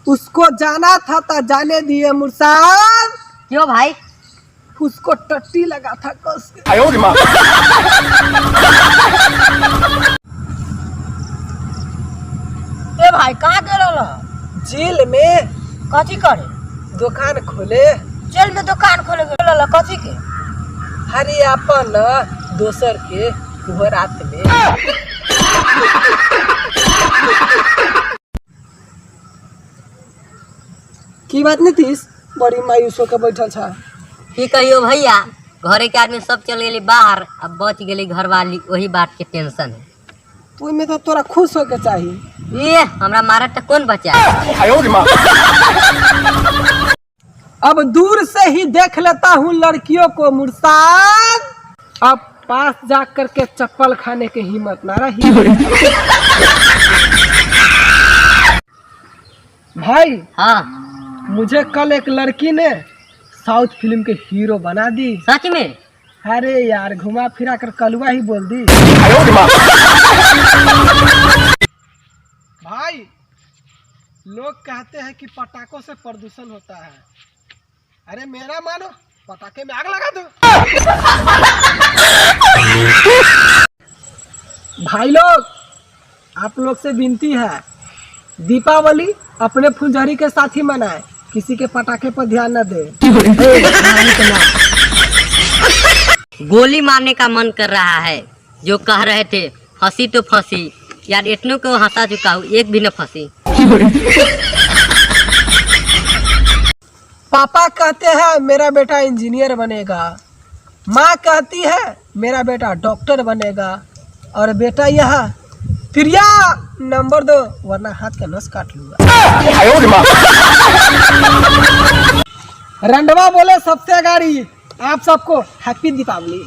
उसको जाना था तो जाने दिए मुर्शाद। क्यों भाई? उसको टट्टी लगा था कस के। ए भाई कहाँ गेलो? जेल में कथी करे? दुकान खोले। जेल में दुकान खोले गेलो कथी के? हरे अपन दोसर के वो रात में। की बात नहीं थी, बड़ी मायूस होकर बैठल छा। की कहियो भैया, घरे के आदमी सब चल गए बाहर, अब बच गए घर वाली, वही बात के टेंशन है। तो में तो तोरा खुश होके चाहिए। ये हमरा मारा तो कौन बचा? अब दूर से ही देख लेता हूँ लड़कियों को मुर्शाद। अब पास जा करके चप्पल खाने की हिम्मत ना रही। भाई हाँ, मुझे कल एक लड़की ने साउथ फिल्म के हीरो बना दी। सच में? अरे यार घुमा फिरा कर कलुआ ही बोल दी। भाई लोग कहते हैं कि पटाखों से प्रदूषण होता है। अरे मेरा मानो, पटाखे में आग लगा दो। भाई लोग, आप लोग से विनती है, दीपावली अपने फुलझड़ी के साथ ही मनाए, किसी के पटाखे पर ध्यान न दे। गोली मारने का मन कर रहा है। जो कह रहे थे फंसी तो फंसी, यार इतनों को हंसा चुका हूँ, एक भी न फंसी। पापा कहते हैं मेरा बेटा इंजीनियर बनेगा, माँ कहती है मेरा बेटा डॉक्टर बनेगा, और बेटा यह प्रिया नंबर 2 वरना हाथ का नस काट लूंगा। रंडवा बोले सबसे गाड़ी, आप सबको हैप्पी दीपावली।